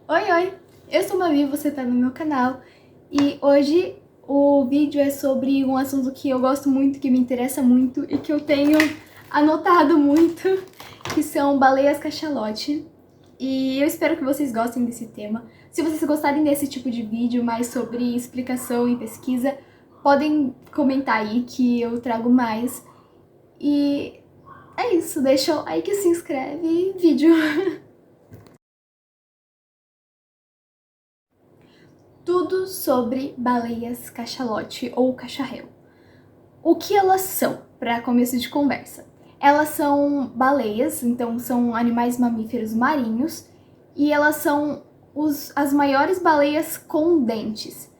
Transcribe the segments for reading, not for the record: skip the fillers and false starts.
Oi, oi! Eu sou Mavi, você tá no meu canal e hoje o vídeo é sobre um assunto que eu gosto muito, que me interessa muito e que eu tenho anotado muito, que são baleias cachalote. E eu espero que vocês gostem desse tema. Se vocês gostarem desse tipo de vídeo mais sobre explicação e pesquisa, podem comentar aí que eu trago mais. E é isso, deixa o like, se inscreve e vídeo. Tudo sobre baleias cachalote ou cacharel. O que elas são, para começo de conversa? Elas são baleias, então são animais mamíferos marinhos, e elas são as maiores baleias com dentes.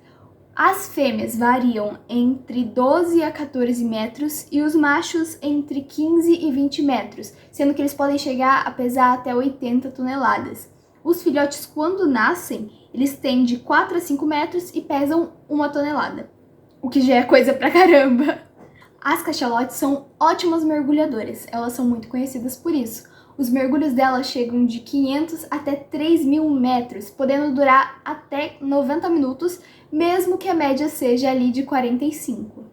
As fêmeas variam entre 12 a 14 metros e os machos entre 15 e 20 metros, sendo que eles podem chegar a pesar até 80 toneladas. Os filhotes, quando nascem, eles têm de 4 a 5 metros e pesam 1 tonelada, o que já é coisa pra caramba. As cachalotes são ótimas mergulhadoras, elas são muito conhecidas por isso. Os mergulhos delas chegam de 500 até 3.000 metros, podendo durar até 90 minutos, mesmo que a média seja ali de 45.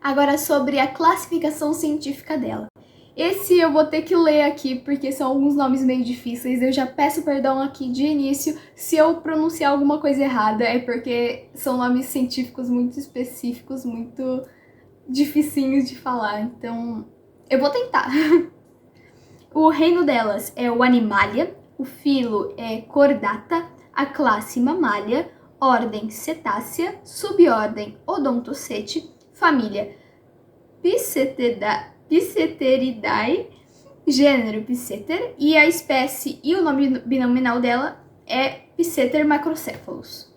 Agora sobre a classificação científica dela. Esse eu vou ter que ler aqui porque são alguns nomes meio difíceis, eu já peço perdão aqui de início se eu pronunciar alguma coisa errada, é porque são nomes científicos muito específicos, muito dificinhos de falar, então eu vou tentar. O reino delas é o Animalia, o filo é Chordata, a classe Mammalia, ordem Cetácea, subordem Odontocete, família Pisceteridae, gênero Pisceter, e a espécie e o nome binominal dela é Pisceter macrocephalus.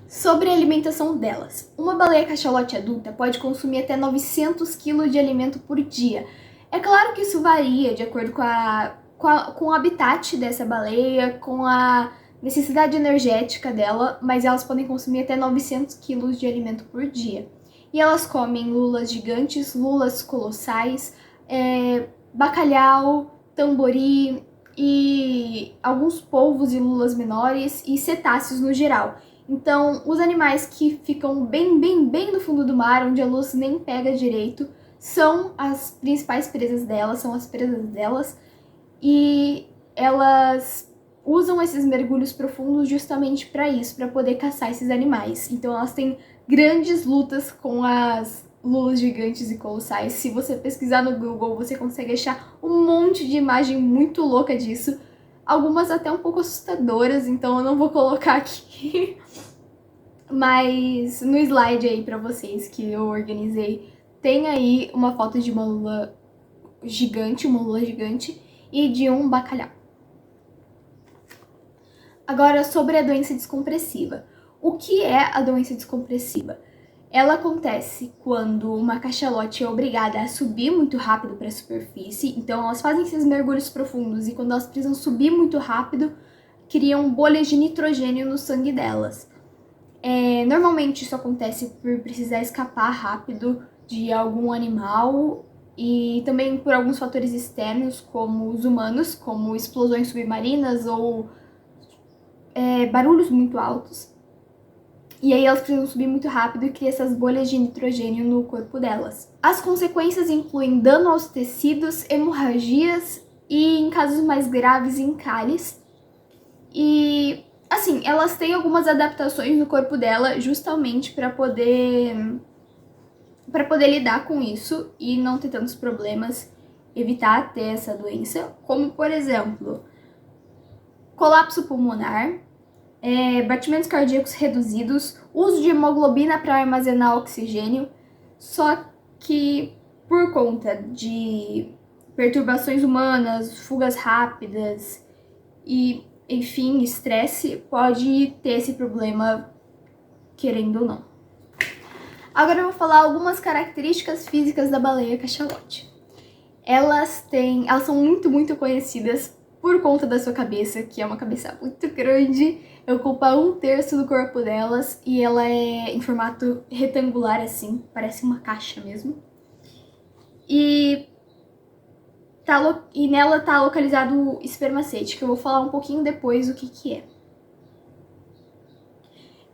Sobre a alimentação delas. Uma baleia cachalote adulta pode consumir até 900 kg de alimento por dia. É claro que isso varia de acordo com o habitat dessa baleia, com a necessidade energética dela, mas elas podem consumir até 900 kg de alimento por dia. E elas comem lulas gigantes, lulas colossais, bacalhau, tambori e alguns polvos e lulas menores e cetáceos no geral. Então, os animais que ficam bem no fundo do mar, onde a luz nem pega direito, são as principais presas delas, são as presas delas, e elas usam esses mergulhos profundos justamente para isso, para poder caçar esses animais. Então elas têm grandes lutas com as lulas gigantes e colossais. Se você pesquisar no Google, você consegue achar um monte de imagem muito louca disso. Algumas até um pouco assustadoras, então eu não vou colocar aqui. Mas no slide aí pra vocês que eu organizei, tem aí uma foto de uma lula gigante, e de um bacalhau. Agora sobre a doença descompressiva. O que é a doença descompressiva? Ela acontece quando uma cachalote é obrigada a subir muito rápido para a superfície, então elas fazem esses mergulhos profundos e quando elas precisam subir muito rápido, criam bolhas de nitrogênio no sangue delas. Normalmente isso acontece por precisar escapar rápido de algum animal e também por alguns fatores externos, como os humanos, como explosões submarinas ou barulhos muito altos. E aí elas precisam subir muito rápido e cria essas bolhas de nitrogênio no corpo delas. As consequências incluem dano aos tecidos, hemorragias e, em casos mais graves, encalhes. E, assim, elas têm algumas adaptações no corpo dela justamente para poder lidar com isso e não ter tantos problemas, evitar ter essa doença, como, por exemplo, colapso pulmonar, batimentos cardíacos reduzidos, uso de hemoglobina para armazenar oxigênio, só que por conta de perturbações humanas, fugas rápidas e, enfim, estresse, pode ter esse problema, querendo ou não. Agora eu vou falar algumas características físicas da baleia cachalote. Elas são muito conhecidas por conta da sua cabeça, que é uma cabeça muito grande, ocupa 1/3 do corpo delas e ela é em formato retangular assim, parece uma caixa mesmo. E e nela tá localizado o espermacete, que eu vou falar um pouquinho depois o que é.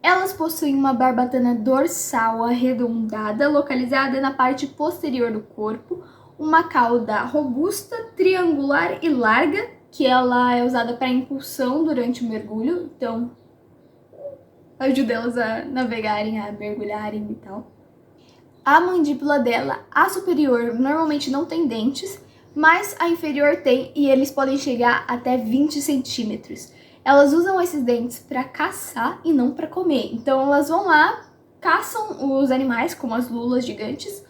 Elas possuem uma barbatana dorsal arredondada, localizada na parte posterior do corpo, uma cauda robusta, triangular e larga, que ela é usada para impulsão durante o mergulho, então ajuda elas a navegarem, a mergulharem e tal. A mandíbula dela, a superior, normalmente não tem dentes, mas a inferior tem e eles podem chegar até 20 centímetros. Elas usam esses dentes para caçar e não para comer. Então elas vão lá, caçam os animais, como as lulas gigantes,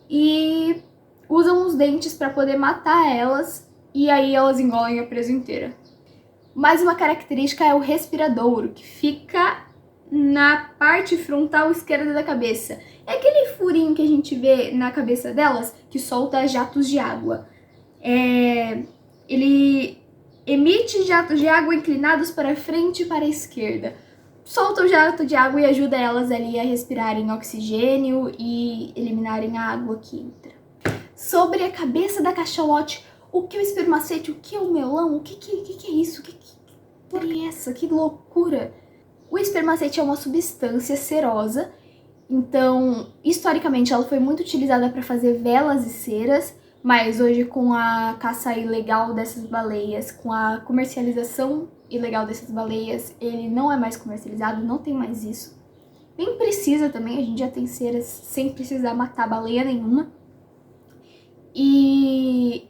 e usam os dentes para poder matar elas, e aí elas engolem a presa inteira. Mais uma característica é o respiradouro, que fica na parte frontal esquerda da cabeça. É aquele furinho que a gente vê na cabeça delas, que solta jatos de água. Ele emite jatos de água inclinados para frente e para a esquerda. Solta o jato de água e ajuda elas ali a respirarem oxigênio e eliminarem a água que entra. Sobre a cabeça da cachalote, o que é o espermacete, o que é o melão, o que é isso, que é essa, que loucura. O espermacete é uma substância cerosa, então historicamente ela foi muito utilizada para fazer velas e ceras, mas hoje com a caça ilegal dessas baleias, com a comercialização ilegal dessas baleias, ele não é mais comercializado, não tem mais isso. Nem precisa também, a gente já tem ceras sem precisar matar baleia nenhuma. E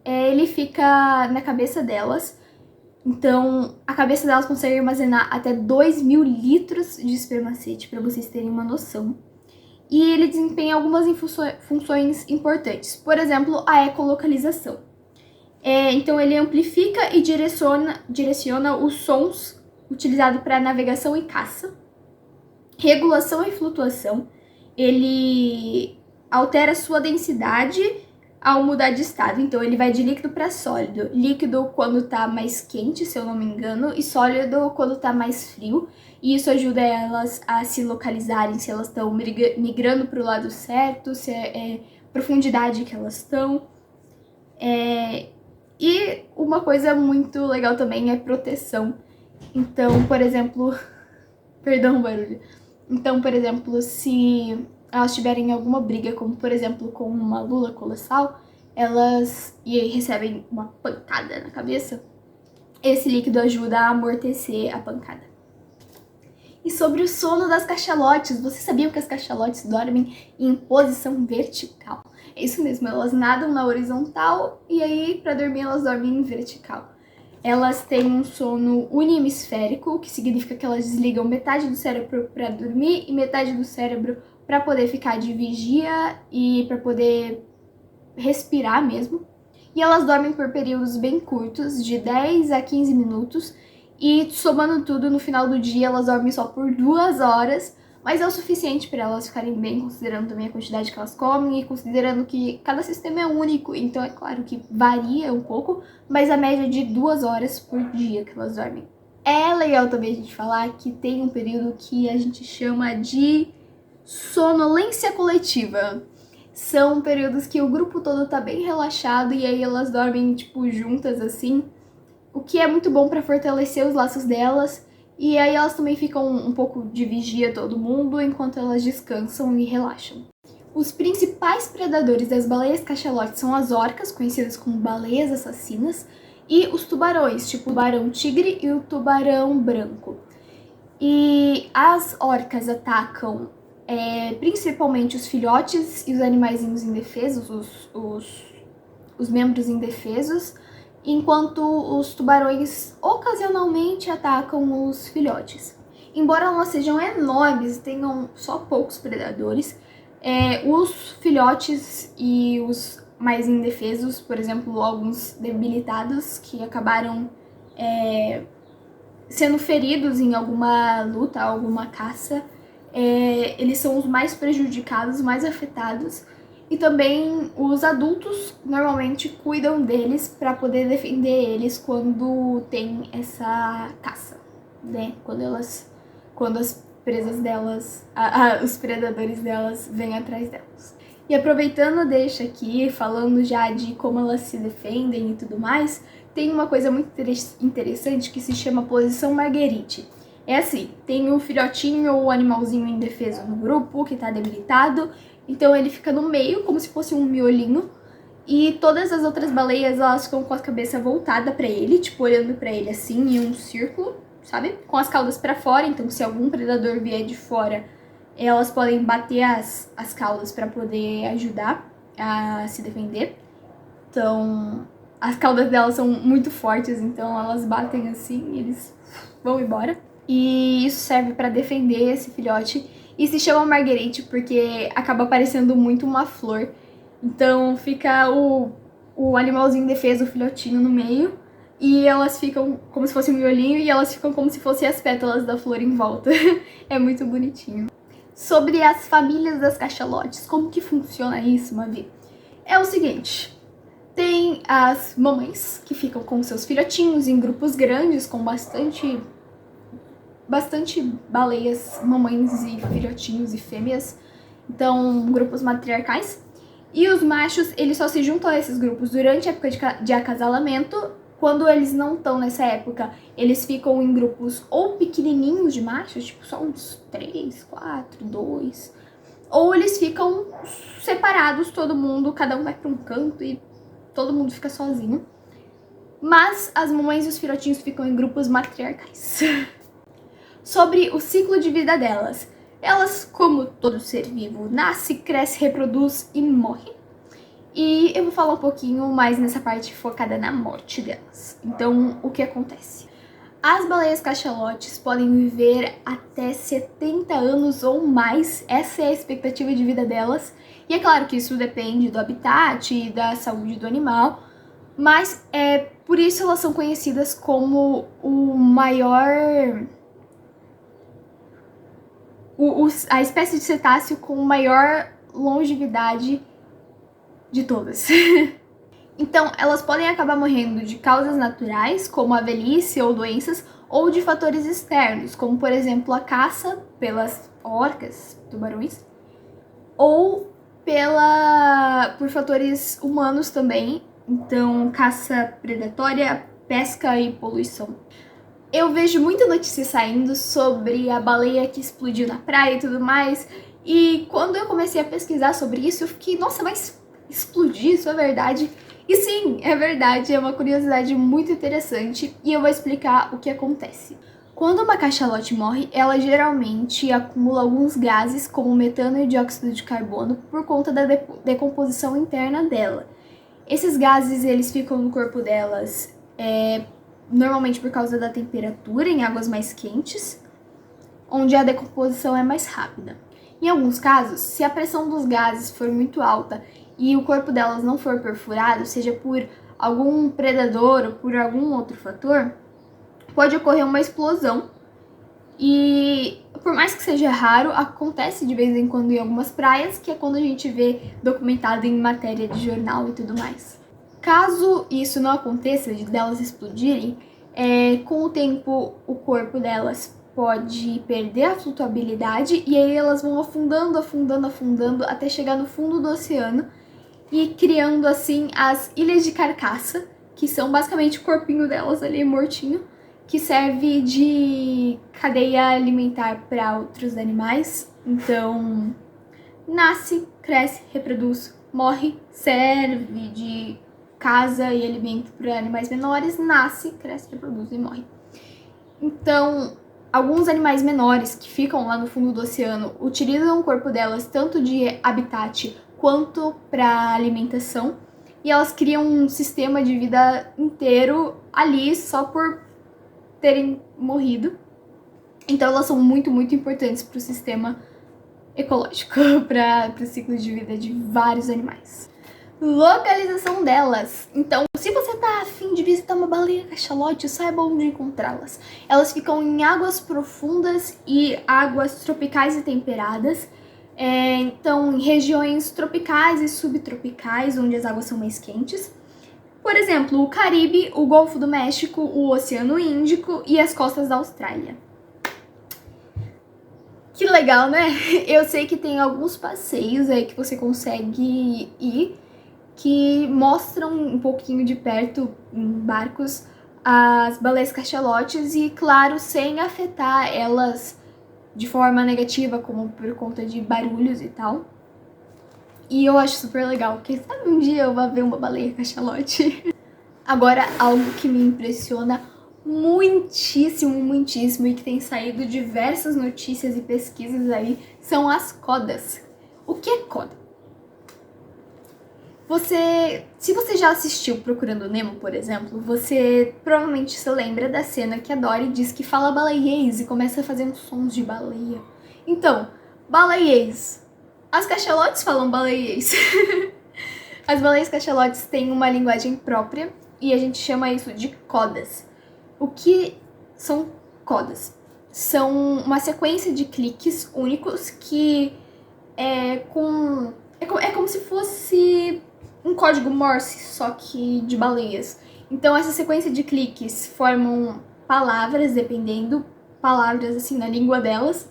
ele fica na cabeça delas, então a cabeça delas consegue armazenar até 2.000 litros de espermacete, para vocês terem uma noção. E ele desempenha algumas funções importantes, por exemplo, a ecolocalização. Então ele amplifica e direciona os sons utilizados para navegação e caça, regulação e flutuação, ele altera sua densidade ao mudar de estado, então ele vai de líquido para sólido. Líquido quando tá mais quente, se eu não me engano, e sólido quando tá mais frio. E isso ajuda elas a se localizarem, se elas estão migrando para o lado certo, se é profundidade que elas estão. E uma coisa muito legal também é proteção. Então, por exemplo... Perdão o barulho. Então, por exemplo, se elas tiverem alguma briga, como por exemplo com uma lula colossal, elas recebem uma pancada na cabeça, esse líquido ajuda a amortecer a pancada. E sobre o sono das cachalotes, você sabia que as cachalotes dormem em posição vertical? É isso mesmo, elas nadam na horizontal e aí para dormir elas dormem em vertical. Elas têm um sono unihemisférico, que significa que elas desligam metade do cérebro para dormir e metade do cérebro para poder ficar de vigia e para poder respirar mesmo. E elas dormem por períodos bem curtos, de 10 a 15 minutos, e somando tudo, no final do dia elas dormem só por 2 horas, mas é o suficiente para elas ficarem bem, considerando também a quantidade que elas comem e considerando que cada sistema é único, então é claro que varia um pouco, mas a média é de 2 horas por dia que elas dormem. É legal também a gente falar que tem um período que a gente chama de sonolência coletiva. São períodos que o grupo todo tá bem relaxado e aí elas dormem, tipo, juntas assim, o que é muito bom para fortalecer os laços delas. E aí elas também ficam um pouco de vigia todo mundo, enquanto elas descansam e relaxam. Os principais predadores das baleias cachalotes são as orcas, conhecidas como baleias assassinas, e os tubarões, tipo o tubarão-tigre e o tubarão branco. E as orcas atacam principalmente os filhotes e os animaizinhos indefesos, os membros indefesos, enquanto os tubarões ocasionalmente atacam os filhotes. Embora elas sejam enormes e tenham só poucos predadores, os filhotes e os mais indefesos, por exemplo, alguns debilitados que acabaram sendo feridos em alguma luta, alguma caça, eles são os mais prejudicados, mais afetados. E também os adultos normalmente cuidam deles para poder defender eles quando tem essa caça, né? Quando as presas delas, os predadores delas vêm atrás delas. E aproveitando, deixa aqui, falando já de como elas se defendem e tudo mais, tem uma coisa muito interessante que se chama posição Marguerite. É assim, tem o filhotinho ou o animalzinho indefeso no grupo, que tá debilitado, então ele fica no meio, como se fosse um miolinho, e todas as outras baleias, elas ficam com a cabeça voltada pra ele, tipo, olhando pra ele assim, em um círculo, sabe? Com as caudas pra fora, então se algum predador vier de fora, elas podem bater as caudas pra poder ajudar a se defender. Então, as caudas delas são muito fortes, então elas batem assim e eles vão embora. E isso serve pra defender esse filhote. E se chama Marguerite porque acaba parecendo muito uma flor. Então fica o animalzinho indefeso, o filhotinho no meio. E elas ficam como se fosse um miolinho e elas ficam como se fossem as pétalas da flor em volta. É muito bonitinho. Sobre as famílias das cachalotes, como que funciona isso, Mavi? É o seguinte, tem as mamães que ficam com seus filhotinhos em grupos grandes com bastante baleias, mamães e filhotinhos e fêmeas, então grupos matriarcais. E os machos, eles só se juntam a esses grupos durante a época de acasalamento. Quando eles não estão nessa época, eles ficam em grupos ou pequenininhos de machos, tipo só uns 3, 4, 2. Ou eles ficam separados, todo mundo, cada um vai para um canto e todo mundo fica sozinho. Mas as mamães e os filhotinhos ficam em grupos matriarcais. Sobre o ciclo de vida delas. Elas, como todo ser vivo, nasce, cresce, reproduz e morre. E eu vou falar um pouquinho mais nessa parte focada na morte delas. Então, o que acontece? As baleias cachalotes podem viver até 70 anos ou mais, essa é a expectativa de vida delas. E é claro que isso depende do habitat e da saúde do animal, mas por isso elas são conhecidas como a espécie de cetáceo com maior longevidade de todas. Então, elas podem acabar morrendo de causas naturais, como a velhice ou doenças, ou de fatores externos, como, por exemplo, a caça pelas orcas, tubarões, ou por fatores humanos também, então caça predatória, pesca e poluição. Eu vejo muita notícia saindo sobre a baleia que explodiu na praia e tudo mais, e quando eu comecei a pesquisar sobre isso, eu fiquei, nossa, mas explodir, isso é verdade? E sim, é verdade, é uma curiosidade muito interessante e eu vou explicar o que acontece. Quando uma cachalote morre, ela geralmente acumula alguns gases, como metano e dióxido de carbono, por conta da decomposição interna dela. Esses gases, eles ficam no corpo delas, normalmente por causa da temperatura, em águas mais quentes, onde a decomposição é mais rápida. Em alguns casos, se a pressão dos gases for muito alta e o corpo delas não for perfurado, seja por algum predador ou por algum outro fator, pode ocorrer uma explosão. E por mais que seja raro, acontece de vez em quando em algumas praias, que é quando a gente vê documentado em matéria de jornal e tudo mais. Caso isso não aconteça, de delas explodirem, com o tempo o corpo delas pode perder a flutuabilidade e aí elas vão afundando, afundando, afundando até chegar no fundo do oceano e criando assim as ilhas de carcaça, que são basicamente o corpinho delas ali mortinho, que serve de cadeia alimentar para outros animais. Então, nasce, cresce, reproduz, morre, serve de casa e alimento para animais menores, nasce, cresce, reproduz e morre. Então, alguns animais menores que ficam lá no fundo do oceano utilizam o corpo delas tanto de habitat quanto para alimentação, e elas criam um sistema de vida inteiro ali só por terem morrido. Então elas são muito, muito importantes para o sistema ecológico, para o ciclo de vida de vários animais. Localização delas. Então, se você tá afim de visitar uma baleia cachalote, saiba onde encontrá-las. Elas ficam em águas profundas e águas tropicais e temperadas. Então, em regiões tropicais e subtropicais, onde as águas são mais quentes. Por exemplo, o Caribe, o Golfo do México, o Oceano Índico e as costas da Austrália. Que legal, né? Eu sei que tem alguns passeios aí que você consegue ir que mostram um pouquinho de perto, em barcos, as baleias cachalotes e, claro, sem afetar elas de forma negativa, como por conta de barulhos e tal. E eu acho super legal, porque sabe, um dia eu vou ver uma baleia cachalote. Agora, algo que me impressiona muitíssimo, muitíssimo e que tem saído diversas notícias e pesquisas aí são as codas. O que é coda? Se você já assistiu Procurando Nemo, por exemplo, você provavelmente se lembra da cena que a Dory diz que fala baleiês e começa a fazer uns sons de baleia. Então, baleiês. As cachalotes falam baleiês. As baleias cachalotes têm uma linguagem própria e a gente chama isso de codas. O que são codas? São uma sequência de cliques únicos que é como se fosse um código Morse, só que de baleias. Então essa sequência de cliques formam palavras, dependendo, palavras assim na língua delas.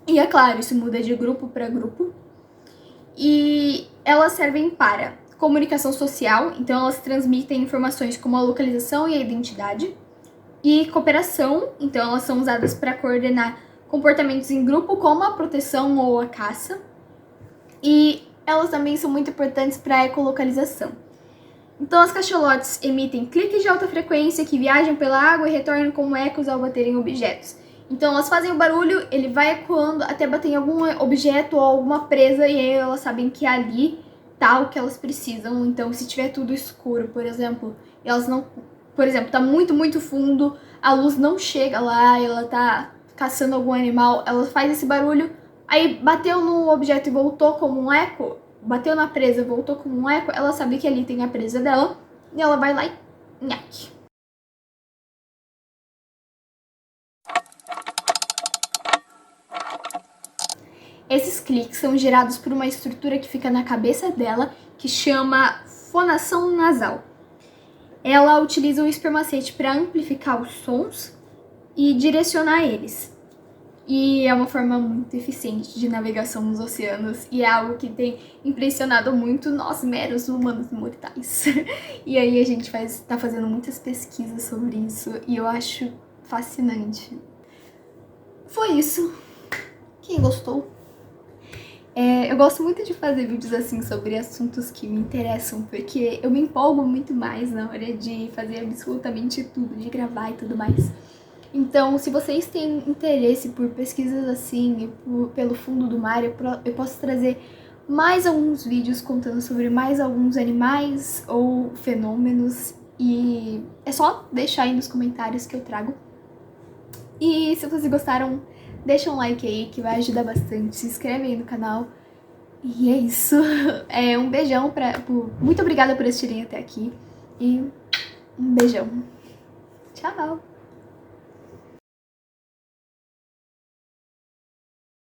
E é claro, isso muda de grupo para grupo. E elas servem para comunicação social, então elas transmitem informações como a localização e a identidade. E cooperação, então elas são usadas para coordenar comportamentos em grupo, como a proteção ou a caça. E elas também são muito importantes para a ecolocalização. Então as cachalotes emitem cliques de alta frequência que viajam pela água e retornam como ecos ao baterem em objetos. Então elas fazem o barulho, ele vai ecoando até bater em algum objeto ou alguma presa e aí elas sabem que ali tá o que elas precisam. Então se tiver tudo escuro, por exemplo, tá muito, muito fundo, a luz não chega lá, ela tá caçando algum animal, ela faz esse barulho, aí bateu no objeto e voltou como um eco, bateu na presa e voltou como um eco, ela sabe que ali tem a presa dela e ela vai lá e nhaque. Esses cliques são gerados por uma estrutura que fica na cabeça dela, que chama fonação nasal. Ela utiliza o espermacete para amplificar os sons e direcionar eles. E é uma forma muito eficiente de navegação nos oceanos e é algo que tem impressionado muito nós, meros humanos mortais. E aí a gente tá fazendo muitas pesquisas sobre isso e eu acho fascinante. Foi isso. Quem gostou? Eu gosto muito de fazer vídeos assim sobre assuntos que me interessam, porque eu me empolgo muito mais na hora de fazer absolutamente tudo, de gravar e tudo mais. Então, se vocês têm interesse por pesquisas assim, pelo fundo do mar, eu posso trazer mais alguns vídeos contando sobre mais alguns animais ou fenômenos. E é só deixar aí nos comentários que eu trago. E se vocês gostaram, deixa um like aí que vai ajudar bastante. Se inscreve aí no canal. E é isso. Um beijão muito obrigada por assistirem até aqui. E um beijão. Tchau!